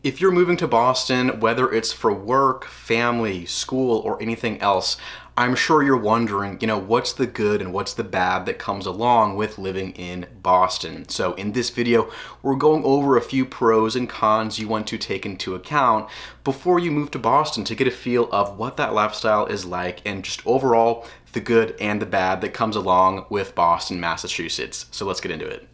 If you're moving to Boston, whether it's for work, family, school, or anything else, I'm sure you're wondering, what's the good and what's the bad that comes along with living in Boston. So in this video, we're going over a few pros and cons you want to take into account before you move to Boston to get a feel of what that lifestyle is like and just overall the good and the bad that comes along with Boston, Massachusetts. So let's get into it.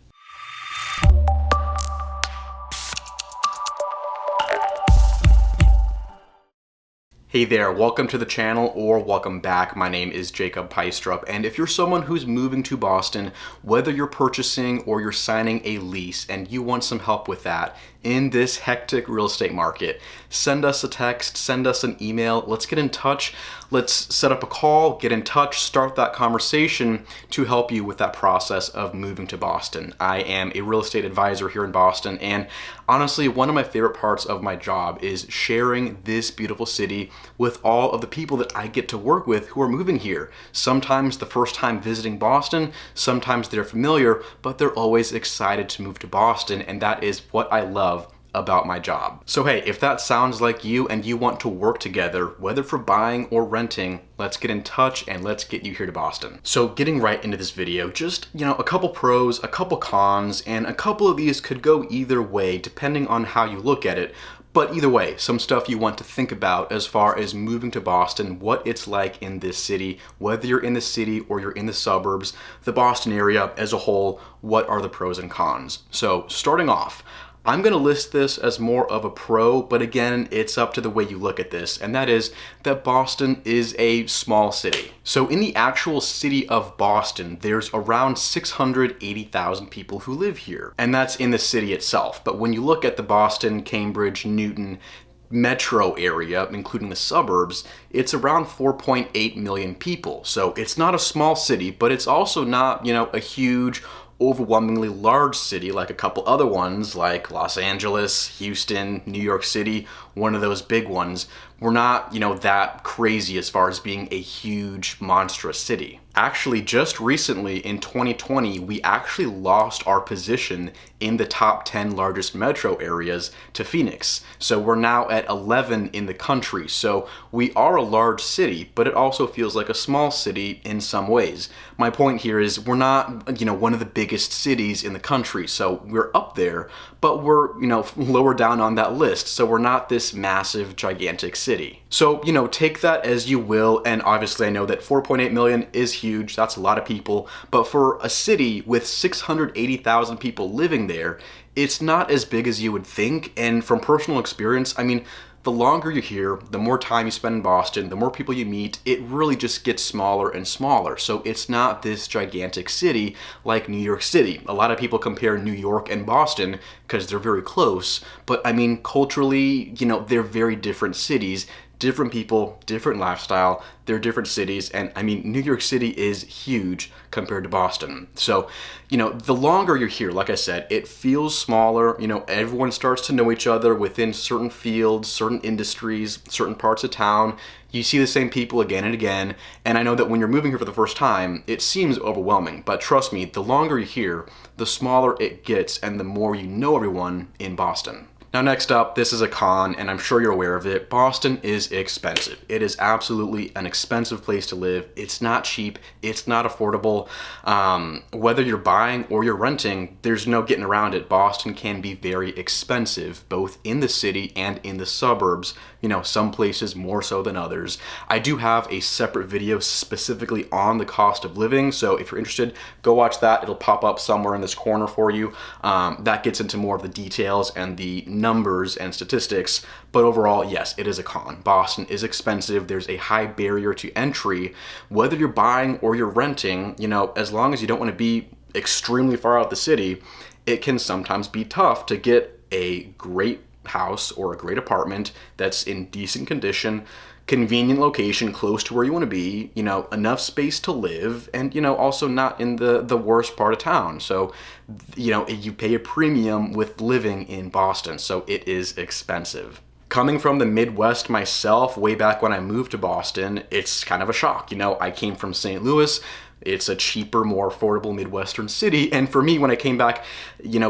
Hey there, welcome to the channel or welcome back. My name is Jacob Peistrup, and if you're someone who's moving to Boston, whether you're purchasing or you're signing a lease and you want some help with that in this hectic real estate market, send us a text, send us an email, let's get in touch, let's set up a call, get in touch, start that conversation to help you with that process of moving to Boston. I am a real estate advisor here in Boston, and honestly, one of my favorite parts of my job is sharing this beautiful city with all of the people that I get to work with who are moving here. Sometimes the first time visiting Boston, sometimes they're familiar, but they're always excited to move to Boston, and that is what I love about my job. So hey, if that sounds like you and you want to work together, whether for buying or renting, let's get in touch and let's get you here to Boston. So getting right into this video, just, a couple pros, a couple cons, and a couple of these could go either way depending on how you look at it. But either way, some stuff you want to think about as far as moving to Boston, what it's like in this city, whether you're in the city or you're in the suburbs, the Boston area as a whole, what are the pros and cons? So starting off, I'm going to list this as more of a pro, but again, it's up to the way you look at this, and that is that Boston is a small city. So in the actual city of Boston, there's around 680,000 people who live here, and that's in the city itself. But when you look at the Boston, Cambridge, Newton, metro area, including the suburbs, it's around 4.8 million people. So it's not a small city, but it's also not, a huge, overwhelmingly large city like a couple other ones like Los Angeles, Houston, New York City, one of those big ones. We're not, that crazy as far as being a huge, monstrous city. Actually, just recently in 2020, we actually lost our position in the top 10 largest metro areas to Phoenix. So we're now at 11 in the country. So we are a large city, but it also feels like a small city in some ways. My point here is we're not, one of the biggest cities in the country. So we're up there, but we're, lower down on that list. So we're not this massive, gigantic city. So, take that as you will. And obviously I know that 4.8 million is huge. That's a lot of people. But for a city with 680,000 people living there, it's not as big as you would think. And from personal experience, the longer you're here, the more time you spend in Boston, the more people you meet, it really just gets smaller and smaller. So it's not this gigantic city like New York City. A lot of people compare New York and Boston because they're very close. But culturally, they're very different cities. Different people, different lifestyle, they're different cities, and New York City is huge compared to Boston. So, the longer you're here, like I said, it feels smaller, everyone starts to know each other within certain fields, certain industries, certain parts of town. You see the same people again and again, and I know that when you're moving here for the first time, it seems overwhelming, but trust me, the longer you're here, the smaller it gets and the more you know everyone in Boston. Now next up, this is a con, and I'm sure you're aware of it. Boston is expensive. It is absolutely an expensive place to live. It's not cheap. It's not affordable. Whether you're buying or you're renting, there's no getting around it. Boston can be very expensive, both in the city and in the suburbs. Some places more so than others. I do have a separate video specifically on the cost of living, so if you're interested, go watch that. It'll pop up somewhere in this corner for you. That gets into more of the details and the numbers and statistics, but overall, yes, it is a con. Boston is expensive. There's a high barrier to entry. Whether you're buying or you're renting, as long as you don't want to be extremely far out of the city, it can sometimes be tough to get a great house or a great apartment that's in decent condition, convenient location, close to where you want to be, enough space to live, and, also not in the worst part of town. So, you pay a premium with living in Boston, so it is expensive. Coming from the Midwest myself, way back when I moved to Boston, it's kind of a shock. I came from St. Louis, It's a cheaper, more affordable Midwestern city. And for me, when I came back,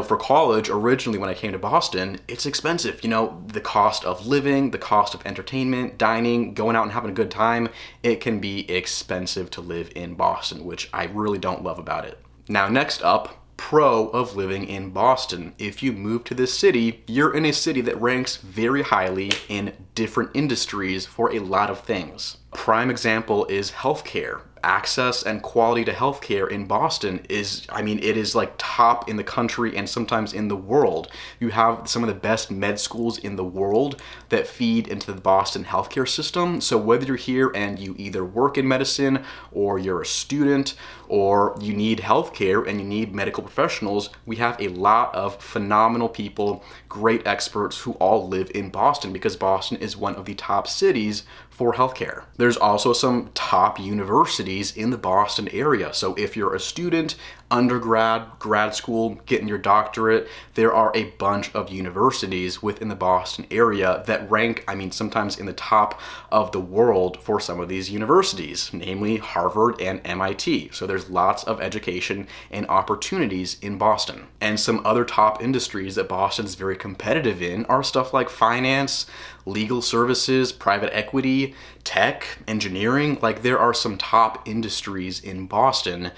for college, originally when I came to Boston, it's expensive. The cost of living, the cost of entertainment, dining, going out and having a good time, it can be expensive to live in Boston, which I really don't love about it. Now, next up, pro of living in Boston. If you move to this city, you're in a city that ranks very highly in different industries for a lot of things. Prime example is healthcare. Access and quality to healthcare in Boston it is like top in the country and sometimes in the world. You have some of the best med schools in the world that feed into the Boston healthcare system. So whether you're here and you either work in medicine or you're a student or you need healthcare and you need medical professionals, we have a lot of phenomenal people, great experts who all live in Boston because Boston is one of the top cities for healthcare. There's also some top universities in the Boston area. So if you're a student, undergrad, grad school, getting your doctorate, there are a bunch of universities within the Boston area that rank, sometimes in the top of the world for some of these universities, namely Harvard and MIT. So there's lots of education and opportunities in Boston. And some other top industries that Boston's very competitive in are stuff like finance, legal services, private equity, tech, engineering. Like there are some top industries in Boston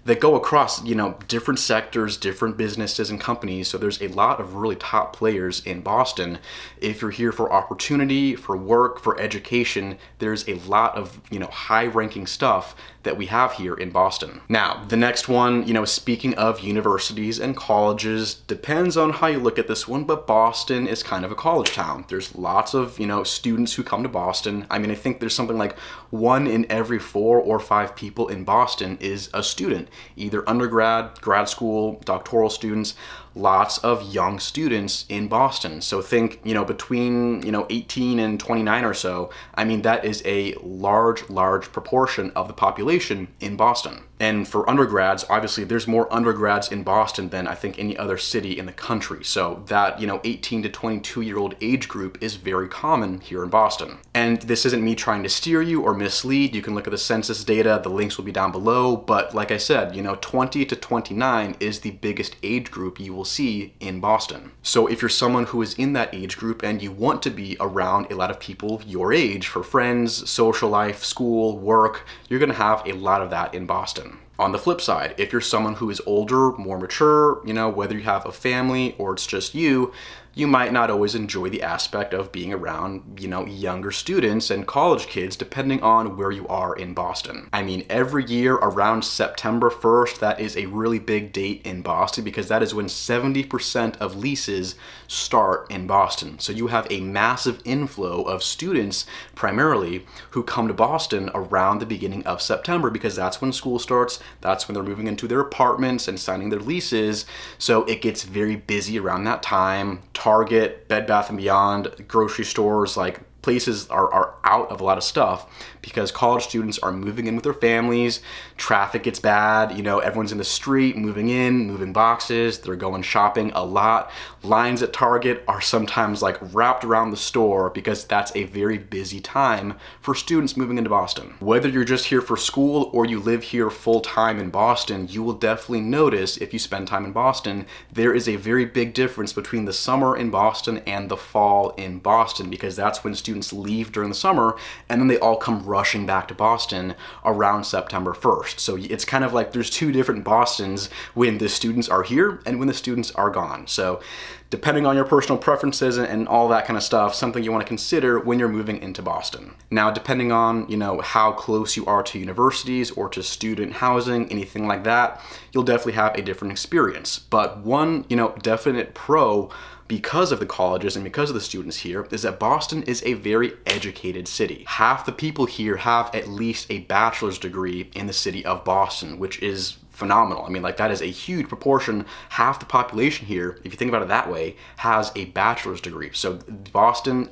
that go across, different sectors, different businesses and companies. So there's a lot of really top players in Boston. If you're here for opportunity, for work, for education, there's a lot of, high-ranking stuff that we have here in Boston. Now, the next one, speaking of universities and colleges, depends on how you look at this one, but Boston is kind of a college town. There's lots of, students who come to Boston. I think there's something like 1 in every 4 or 5 people in Boston is a student, either undergrad, grad school, doctoral students. Lots of young students in Boston. So think, between, 18 and 29 or so. That is a large proportion of the population in Boston. And for undergrads, obviously there's more undergrads in Boston than I think any other city in the country. So that, 18 to 22-year-old age group is very common here in Boston. And this isn't me trying to steer you or mislead. You can look at the census data. The links will be down below. But like I said, 20 to 29 is the biggest age group you will see in Boston. So if you're someone who is in that age group and you want to be around a lot of people your age for friends, social life, school, work, you're going to have a lot of that in Boston. On the flip side, if you're someone who is older, more mature, whether you have a family or it's just you might not always enjoy the aspect of being around, younger students and college kids, depending on where you are in Boston. Every year around September 1st, that is a really big date in Boston because that is when 70% of leases start in Boston. So you have a massive inflow of students, primarily, who come to Boston around the beginning of September because that's when school starts, that's when they're moving into their apartments and signing their leases. So it gets very busy around that time. Target, Bed Bath & Beyond, grocery stores, like places are out of a lot of stuff because college students are moving in with their families, traffic gets bad, everyone's in the street, moving in, moving boxes, they're going shopping a lot. Lines at Target are sometimes like wrapped around the store because that's a very busy time for students moving into Boston. Whether you're just here for school or you live here full time in Boston, you will definitely notice if you spend time in Boston, there is a very big difference between the summer in Boston and the fall in Boston because that's when students leave during the summer and then they all come rushing back to Boston around September 1st. So it's kind of like there's 2 different Bostons when the students are here and when the students are gone. So depending on your personal preferences and all that kind of stuff, something you want to consider when you're moving into Boston. Now, depending on, how close you are to universities or to student housing, anything like that, you'll definitely have a different experience. But one, definite pro because of the colleges and because of the students here is that Boston is a very educated city. Half the people here have at least a bachelor's degree in the city of Boston, which is phenomenal. That is a huge proportion. Half the population here, if you think about it that way, has a bachelor's degree. So Boston,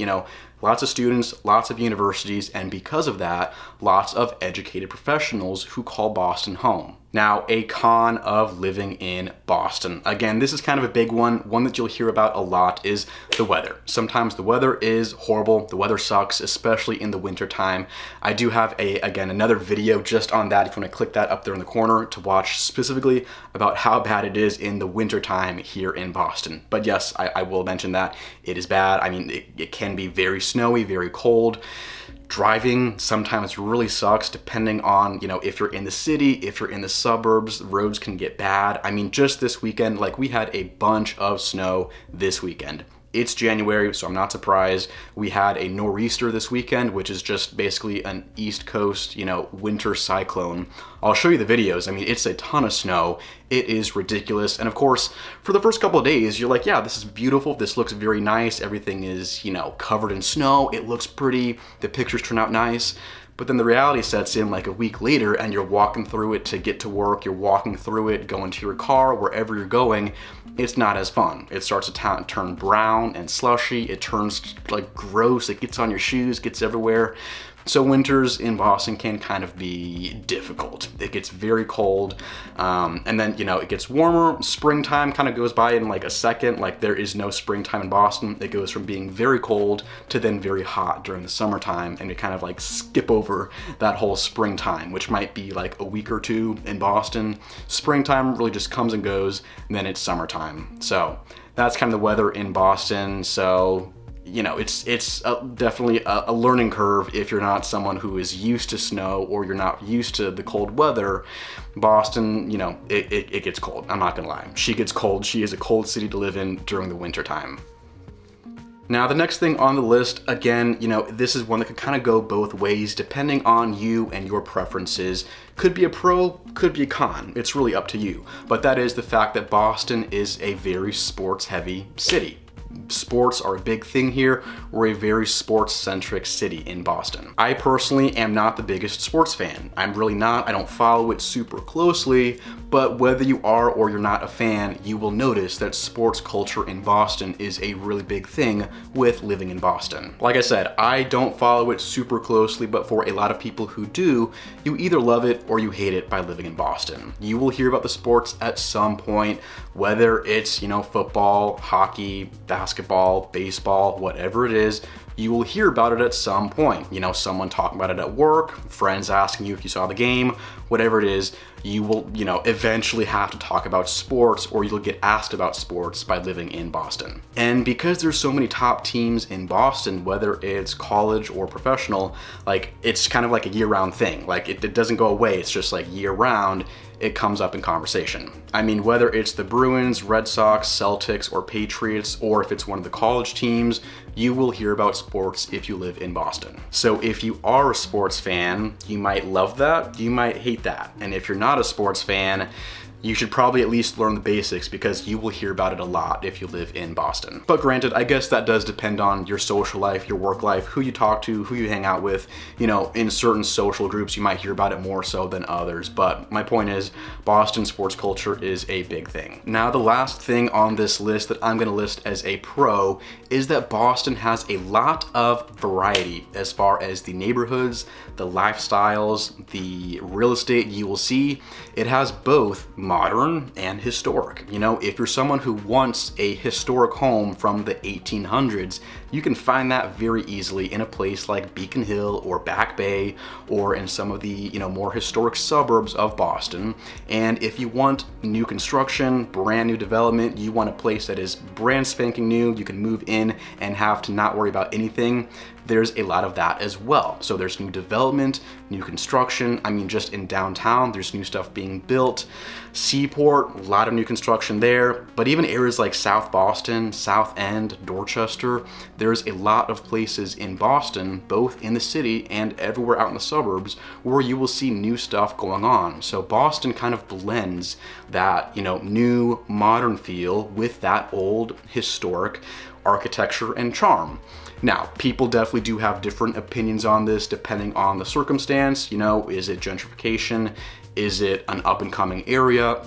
lots of students, lots of universities, and because of that, lots of educated professionals who call Boston home. Now, a con of living in Boston. Again, this is kind of a big one. One that you'll hear about a lot is the weather. Sometimes the weather is horrible. The weather sucks, especially in the winter time. I do have another video just on that if you want to click that up there in the corner to watch specifically about how bad it is in the winter time here in Boston. But yes, I will mention that it is bad. I mean, it can be very snowy, very cold. Driving sometimes really sucks depending on, if you're in the city, if you're in the suburbs, roads can get bad. I mean, just this weekend, we had a bunch of snow this weekend. It's January, so I'm not surprised. We had a nor'easter this weekend, which is just basically an East Coast, winter cyclone. I'll show you the videos. I mean, it's a ton of snow. It is ridiculous. And of course, for the first couple of days, you're like, yeah, this is beautiful. This looks very nice. Everything is, covered in snow. It looks pretty. The pictures turn out nice. But then the reality sets in a week later and you're walking through it to get to work, you're walking through it, going to your car, wherever you're going, it's not as fun. It starts to turn brown and slushy, it turns gross, it gets on your shoes, gets everywhere. So winters in Boston can kind of be difficult. It gets very cold, and then, it gets warmer. Springtime kind of goes by in a second. There is no springtime in Boston. It goes from being very cold to then very hot during the summertime, and we kind of skip over that whole springtime, which might be a week or two in Boston. Springtime really just comes and goes, and then it's summertime. So that's kind of the weather in Boston. So it's definitely a learning curve if you're not someone who is used to snow or you're not used to the cold weather. Boston, it gets cold. I'm not gonna lie. She gets cold. She is a cold city to live in during the winter time. Now, the next thing on the list, again, this is one that could kind of go both ways depending on you and your preferences. Could be a pro, could be a con. It's really up to you. But that is the fact that Boston is a very sports-heavy city. Sports are a big thing here. We're a very sports-centric city in Boston. I personally am not the biggest sports fan. I'm really not. I don't follow it super closely, but whether you are or you're not a fan, you will notice that sports culture in Boston is a really big thing with living in Boston. Like I said, I don't follow it super closely, but for a lot of people who do, you either love it or you hate it by living in Boston. You will hear about the sports at some point, whether it's, football, hockey, basketball, baseball, whatever it is, you will hear about it at some point. Someone talking about it at work, friends asking you if you saw the game, whatever it is, you will, eventually have to talk about sports or you'll get asked about sports by living in Boston. And because there's so many top teams in Boston, whether it's college or professional, it's kind of a year-round thing. It doesn't go away. It's just year-round, it comes up in conversation. I mean, whether it's the Bruins, Red Sox, Celtics, or Patriots, or if it's one of the college teams, you will hear about sports if you live in Boston. So if you are a sports fan, you might love that, you might hate that. And if you're not a sports fan, you should probably at least learn the basics because you will hear about it a lot if you live in Boston. But granted, I guess that does depend on your social life, your work life, who you talk to, who you hang out with. In certain social groups, you might hear about it more so than others. But my point is, Boston sports culture is a big thing. Now, the last thing on this list that I'm gonna list as a pro is that Boston has a lot of variety as far as the neighborhoods, the lifestyles, the real estate you will see. It has both modern and historic. If you're someone who wants a historic home from the 1800s, you can find that very easily in a place like Beacon Hill or Back Bay or in some of the, more historic suburbs of Boston. And if you want new construction, brand new development, you want a place that is brand spanking new, you can move in and have to not worry about anything, there's a lot of that as well. So there's new development, new construction. I mean, just in downtown, there's new stuff being built. Seaport, a lot of new construction there. But even areas like South Boston, South End, Dorchester, there's a lot of places in Boston, both in the city and everywhere out in the suburbs, where you will see new stuff going on. So Boston kind of blends that, new modern feel with that old historic architecture and charm. Now, people definitely do have different opinions on this depending on the circumstance. Is it gentrification? Is it an up and coming area?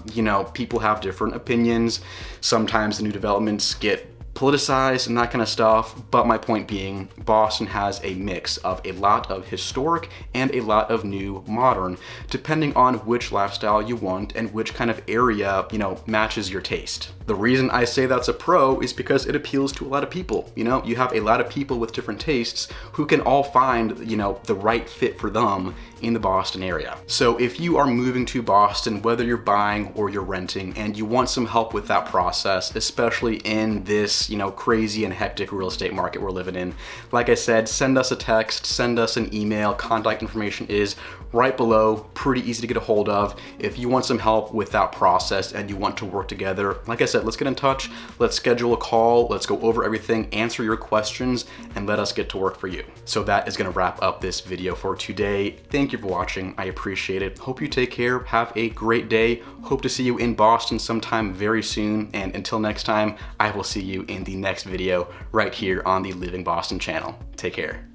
People have different opinions. Sometimes the new developments get politicized and that kind of stuff, but my point being, Boston has a mix of a lot of historic and a lot of new modern, depending on which lifestyle you want and which kind of area, matches your taste. The reason I say that's a pro is because it appeals to a lot of people. You have a lot of people with different tastes who can all find, the right fit for them in the Boston area. So if you are moving to Boston, whether you're buying or you're renting, and you want some help with that process, especially in this, crazy and hectic real estate market we're living in, like I said, send us a text, send us an email. Contact information is right below, pretty easy to get a hold of. If you want some help with that process and you want to work together, like I said, let's get in touch, let's schedule a call, let's go over everything, answer your questions, and let us get to work for you. So that is gonna wrap up this video for today. Thank you for watching, I appreciate it. Hope you take care, have a great day. Hope to see you in Boston sometime very soon, and until next time, I will see you in the next video right here on the Living Boston channel. Take care.